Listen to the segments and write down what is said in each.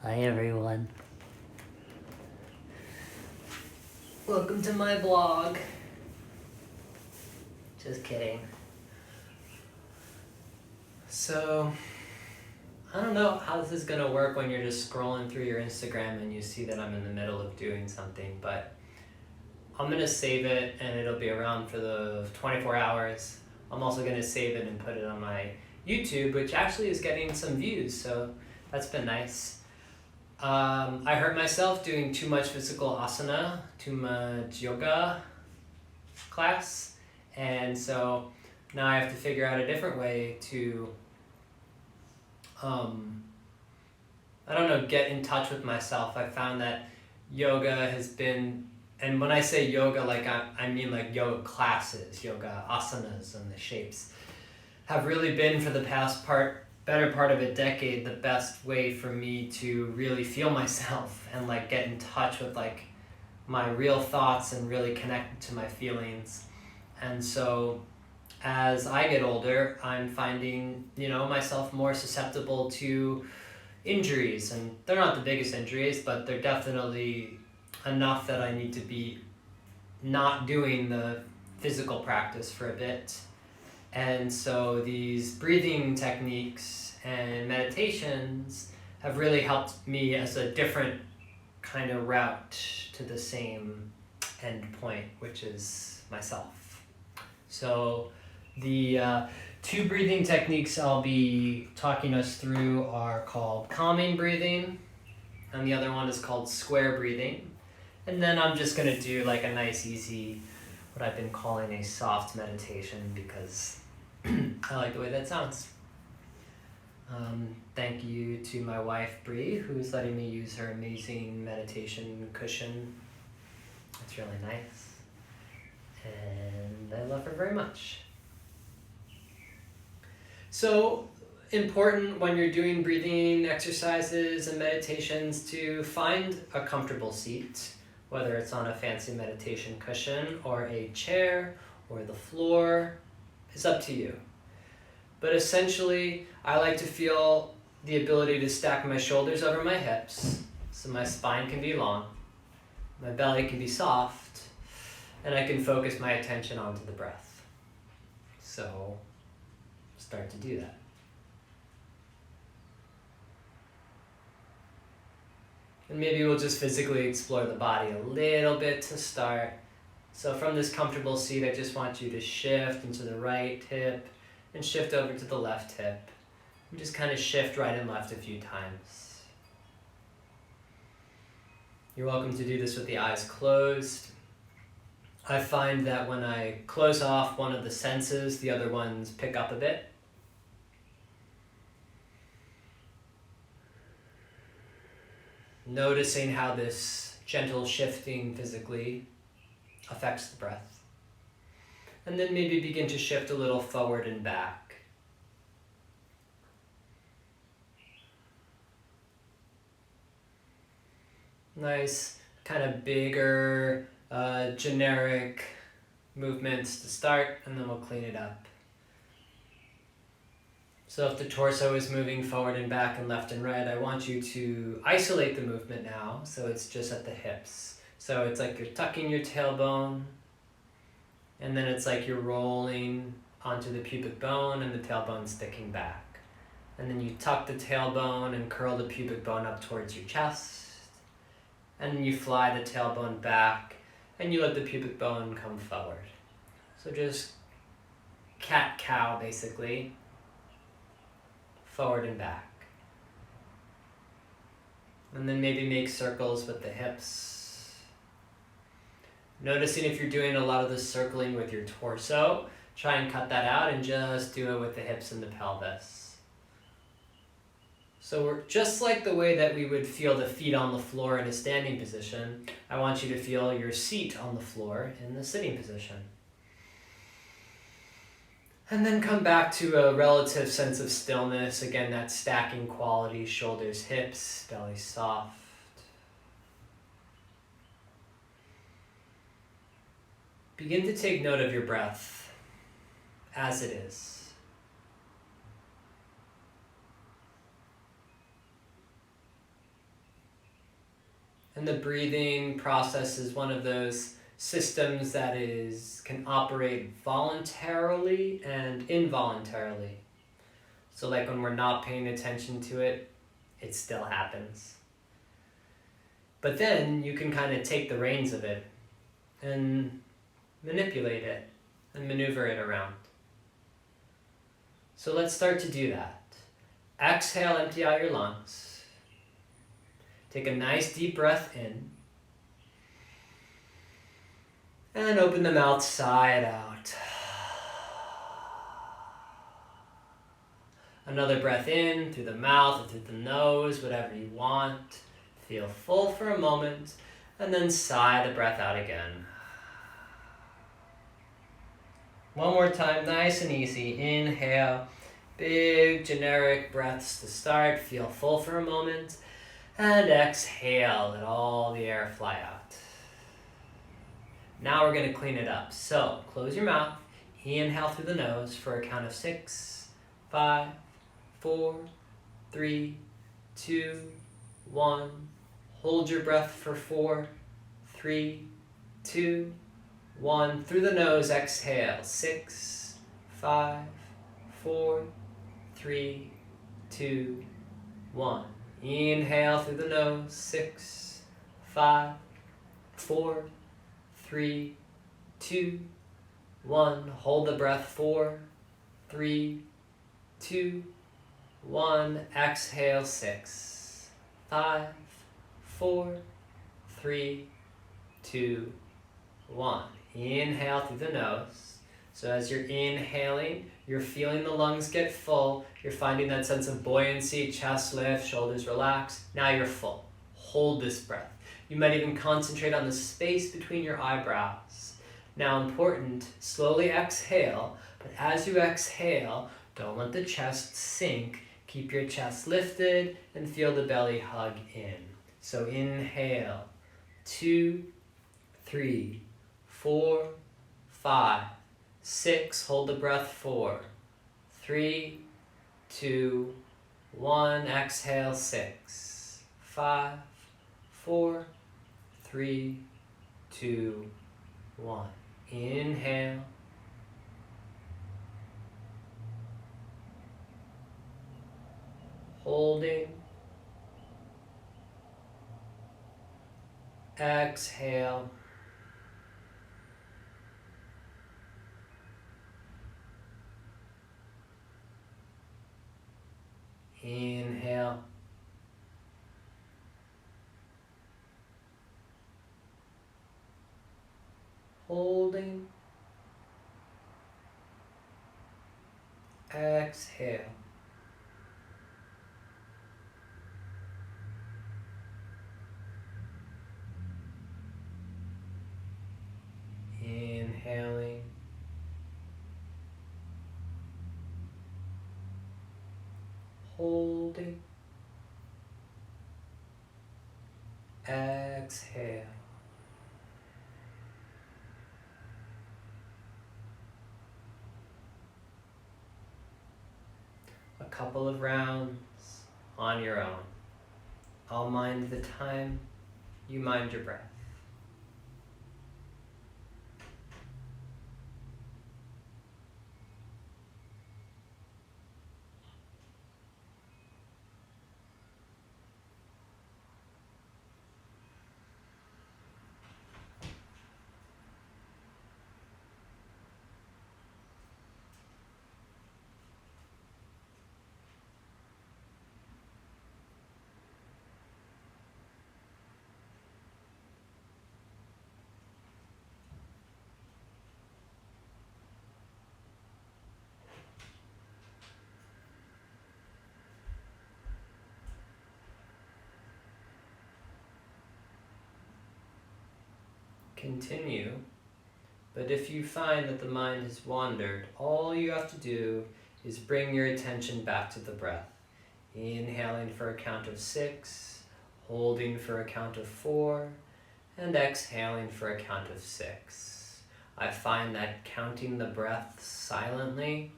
Hi everyone. Welcome to my blog. Just kidding. So, I don't know how this is gonna work when you're just scrolling through your Instagram and you see that I'm in the middle of doing something, but I'm gonna save it and it'll be around for the 24 hours. I'm also gonna save it and put it on my YouTube, which actually is getting some views, so that's been nice. I hurt myself doing too much physical asana, too much yoga class, and so now I have to figure out a different way to get in touch with myself. I found that yoga has been, and when I say yoga, like I mean like yoga classes, yoga asanas and the shapes, have really been for the better part of a decade, the best way for me to really feel myself and like get in touch with like my real thoughts and really connect to my feelings. And so as I get older, I'm finding, myself more susceptible to injuries, and they're not the biggest injuries, but they're definitely enough that I need to be not doing the physical practice for a bit. And so these breathing techniques and meditations have really helped me as a different kind of route to the same end point, which is myself. So the two breathing techniques I'll be talking us through are called calming breathing, and the other one is called square breathing. And then I'm just going to do like a nice, easy, what I've been calling a soft meditation, because I like the way that sounds. Thank you to my wife, Bree, who's letting me use her amazing meditation cushion. It's really nice. And I love her very much. So, important when you're doing breathing exercises and meditations to find a comfortable seat, whether it's on a fancy meditation cushion or a chair or the floor. It's up to you. But essentially, I like to feel the ability to stack my shoulders over my hips so my spine can be long, my belly can be soft, and I can focus my attention onto the breath. So, start to do that. And maybe we'll just physically explore the body a little bit to start. So from this comfortable seat, I just want you to shift into the right hip and shift over to the left hip. And just kind of shift right and left a few times. You're welcome to do this with the eyes closed. I find that when I close off one of the senses, the other ones pick up a bit. Noticing how this gentle shifting physically affects the breath. And then maybe begin to shift a little forward and back. Nice, kind of bigger, generic movements to start, and then we'll clean it up. So if the torso is moving forward and back and left and right, I want you to isolate the movement now, so it's just at the hips. So it's like you're tucking your tailbone, and then it's like you're rolling onto the pubic bone and the tailbone sticking back. And then you tuck the tailbone and curl the pubic bone up towards your chest. And then you fly the tailbone back and you let the pubic bone come forward. So just cat-cow basically, forward and back. And then maybe make circles with the hips. Noticing if you're doing a lot of the circling with your torso, try and cut that out and just do it with the hips and the pelvis. So we're just like the way that we would feel the feet on the floor in a standing position, I want you to feel your seat on the floor in the sitting position. And then come back to a relative sense of stillness. Again, that stacking quality, shoulders, hips, belly soft. Begin to take note of your breath as it is. And the breathing process is one of those systems that can operate voluntarily and involuntarily. So like when we're not paying attention to it, it still happens. But then you can kind of take the reins of it and manipulate it and maneuver it around. So let's start to do that. Exhale, empty out your lungs. Take a nice deep breath in. And open the mouth side out. Another breath in through the mouth or through the nose, whatever you want. Feel full for a moment, and then sigh the breath out again. One more time, nice and easy. Inhale, big generic breaths to start. Feel full for a moment, and exhale, let all the air fly out. Now we're going to clean it up. So close your mouth, inhale through the nose for a count of 6, 5, 4, 3, 2, 1. Hold your breath for 4, 3, 2, 1. Through the nose, exhale. 6, 5, 4, 3, 2, 1. Inhale through the nose. 6, 5, 4, 3, 2, 1. Hold the breath. 4, 3, 2, 1. Exhale. 6, 5, 4, 3, 2, 1. Inhale through the nose. So as you're inhaling, you're feeling the lungs get full. You're finding that sense of buoyancy, chest lift, shoulders relax. Now you're full. Hold this breath. You might even concentrate on the space between your eyebrows. Now important, slowly exhale, but as you exhale, don't let the chest sink. Keep your chest lifted and feel the belly hug in. So inhale, 2, 3, 4, 5, 6. Hold the breath. 4, 3, 2, 1. Exhale. 6, 5, 4, 3, 2, 1. Inhale. Holding. Exhale. Inhale. Holding. Exhale. Inhaling. Holding. Exhale. A couple of rounds on your own. I'll mind the time, you mind your breath. Continue, but if you find that the mind has wandered, all you have to do is bring your attention back to the breath. Inhaling for a count of 6, holding for a count of 4, and exhaling for a count of 6. I find that counting the breath silently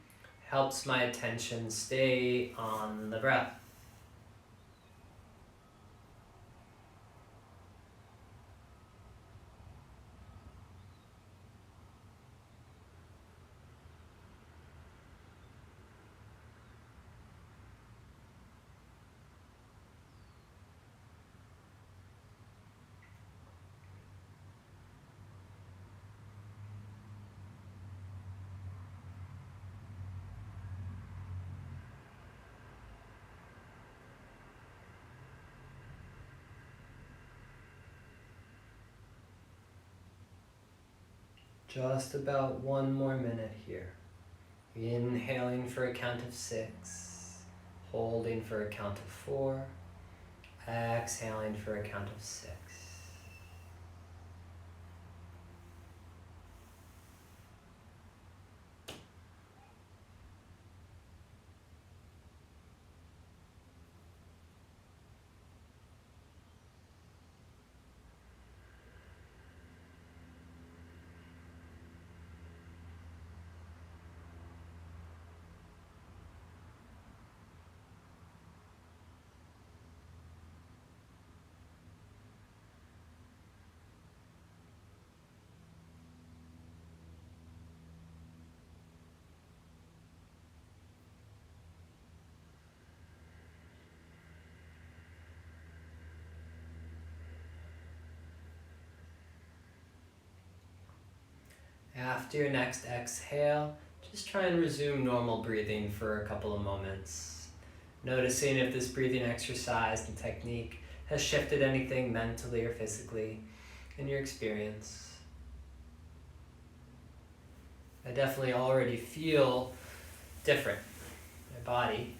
helps my attention stay on the breath. Just about 1 more minute here. Inhaling for a count of 6, holding for a count of 4, exhaling for a count of 6. After your next exhale, just try and resume normal breathing for a couple of moments. Noticing if this breathing exercise and technique has shifted anything mentally or physically in your experience. I definitely already feel different. My body,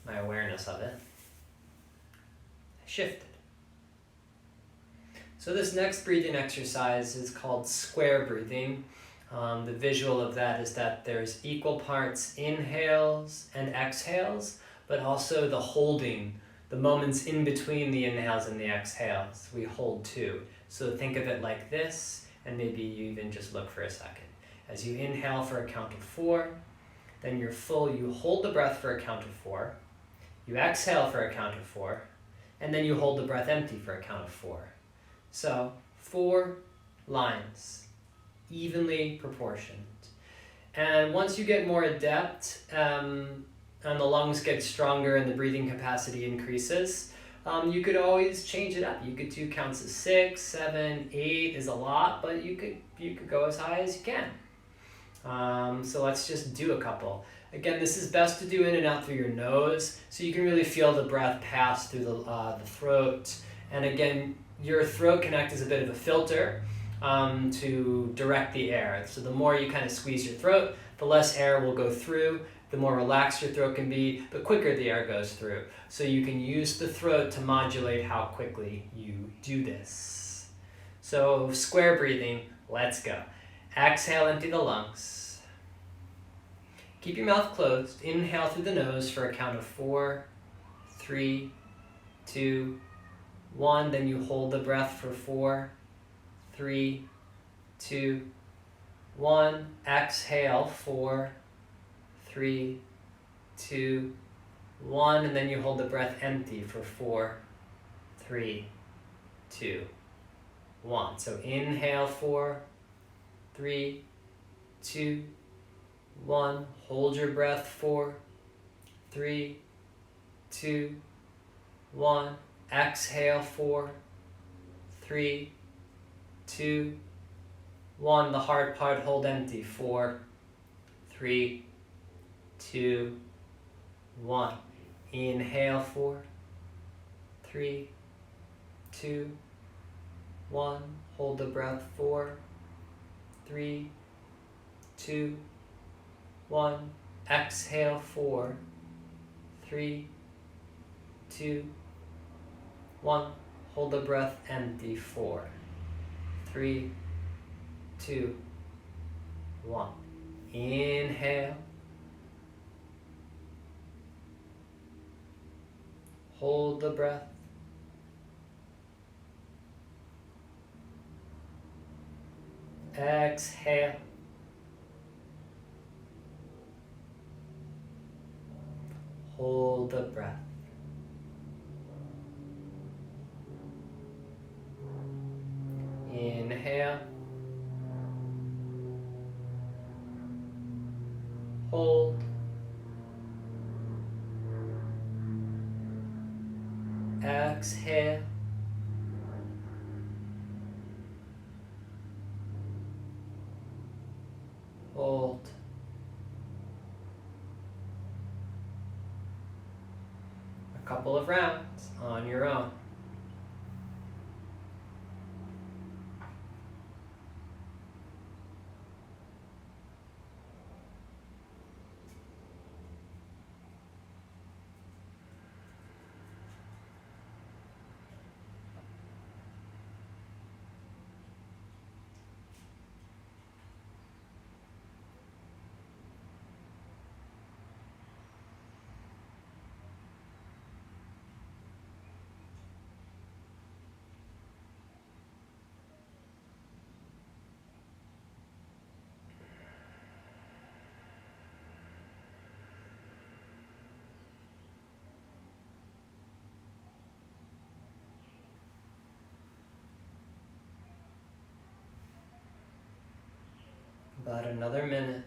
my awareness of it, shifted. So this next breathing exercise is called square breathing. The visual of that is that there's equal parts inhales and exhales, but also the holding, the moments in between the inhales and the exhales. We hold too. So think of it like this, and maybe you even just look for a second. As you inhale for a count of 4, then you're full, you hold the breath for a count of 4, you exhale for a count of 4, and then you hold the breath empty for a count of 4. So 4 lines, evenly proportioned. And once you get more adept and the lungs get stronger and the breathing capacity increases, you could always change it up. You could do counts of 6, 7, 8 is a lot, but you could go as high as you can. So let's just do a couple. Again, this is best to do in and out through your nose, so you can really feel the breath pass through the throat. And again, your throat can act as a bit of a filter to direct the air. So the more you kind of squeeze your throat, the less air will go through, the more relaxed your throat can be, the quicker the air goes through. So you can use the throat to modulate how quickly you do this. So square breathing, let's go. Exhale, empty the lungs. Keep your mouth closed. Inhale through the nose for a count of 4, 3, 2, 1, then you hold the breath for 4, 3, 2, 1. Exhale, 4, 3, 2, 1, and then you hold the breath empty for 4, 3, 2, 1. So inhale, 4, 3, 2, 1. Hold your breath, 4, 3, 2, 1. Exhale, 4, 3, 2, 1. The hard part, hold empty. 4, 3, 2, 1. Inhale, 4, 3, 2, 1. Hold the breath. 4, 3, 2, 1. Exhale, 4, 3, 2, 1. Hold the breath empty. 4, 3, 2, 1. Inhale. Hold the breath. Exhale. Hold the breath. Inhale. Hold. Exhale. Hold. A couple of rounds on your own. About another minute.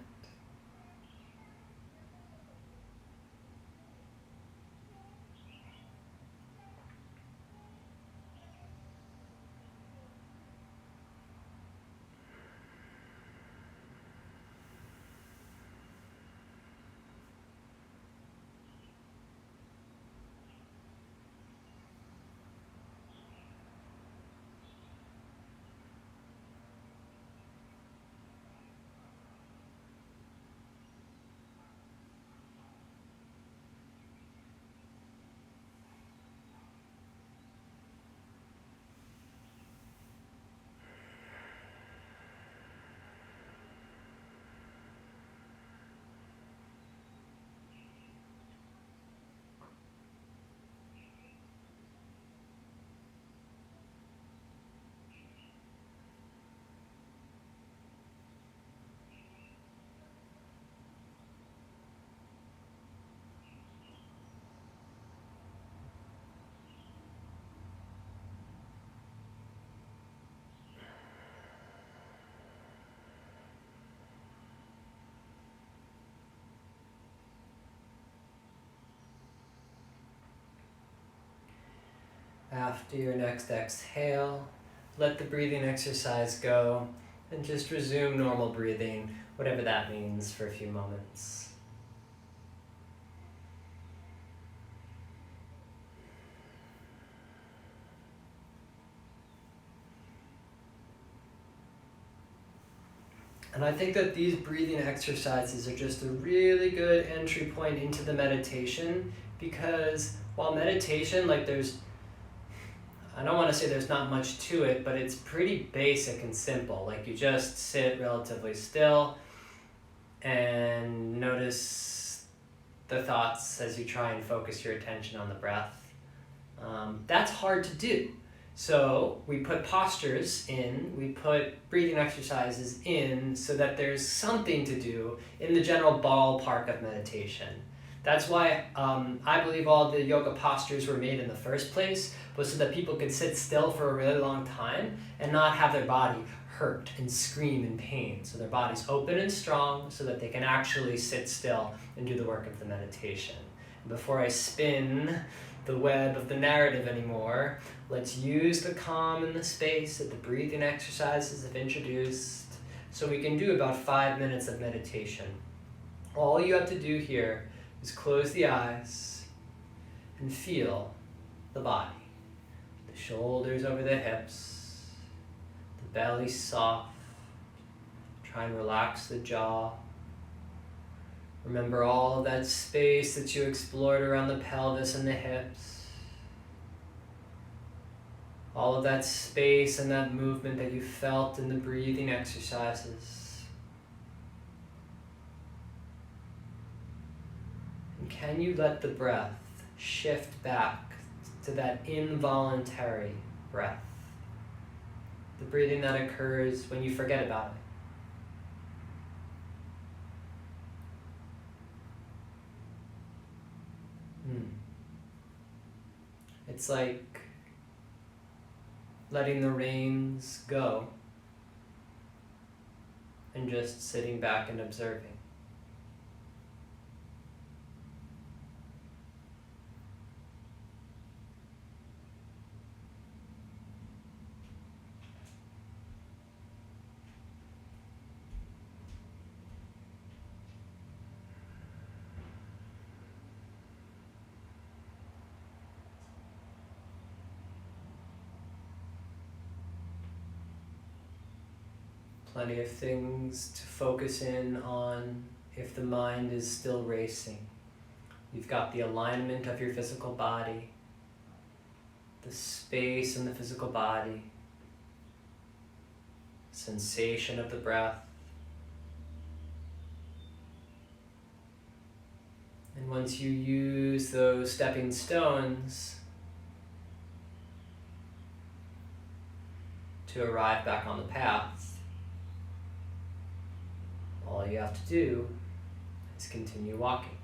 After your next exhale, let the breathing exercise go and just resume normal breathing, whatever that means, for a few moments. And I think that these breathing exercises are just a really good entry point into the meditation, because while meditation, like I don't want to say there's not much to it, but it's pretty basic and simple. Like you just sit relatively still and notice the thoughts as you try and focus your attention on the breath. That's hard to do. So we put postures in, we put breathing exercises in so that there's something to do in the general ballpark of meditation. That's why I believe all the yoga postures were made in the first place, was so that people could sit still for a really long time and not have their body hurt and scream in pain. So their body's open and strong so that they can actually sit still and do the work of the meditation. Before I spin the web of the narrative anymore, let's use the calm and the space that the breathing exercises have introduced so we can do about 5 minutes of meditation. All you have to do here is close the eyes and feel the body. The shoulders over the hips, the belly soft. Try and relax the jaw. Remember all of that space that you explored around the pelvis and the hips. All of that space and that movement that you felt in the breathing exercises. And can you let the breath shift back to that involuntary breath? The breathing that occurs when you forget about it. It's like letting the reins go and just sitting back and observing. Plenty of things to focus in on if the mind is still racing. You've got the alignment of your physical body, the space in the physical body, sensation of the breath. And once you use those stepping stones to arrive back on the path, all you have to do is continue walking.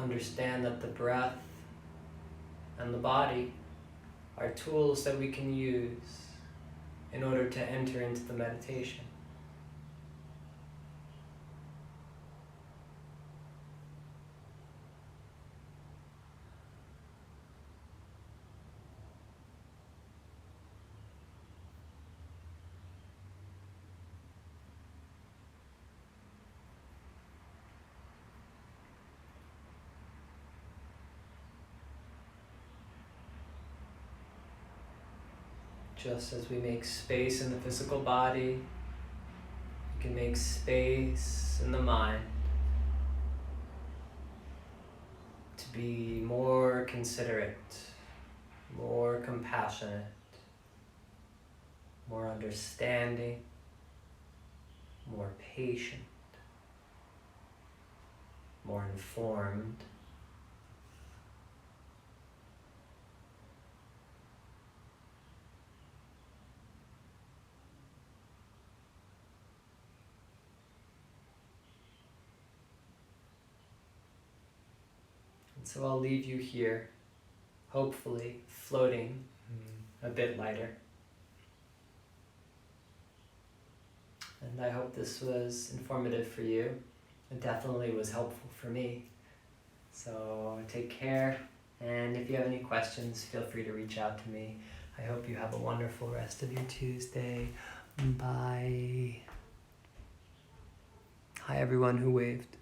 understand that the breath and the body are tools that we can use in order to enter into the meditation. Just as we make space in the physical body, we can make space in the mind to be more considerate, more compassionate, more understanding, more patient, more informed. So I'll leave you here, hopefully floating a bit lighter. And I hope this was informative for you. It definitely was helpful for me. So take care, and if you have any questions, feel free to reach out to me. I hope you have a wonderful rest of your Tuesday. Bye. Hi everyone who waved.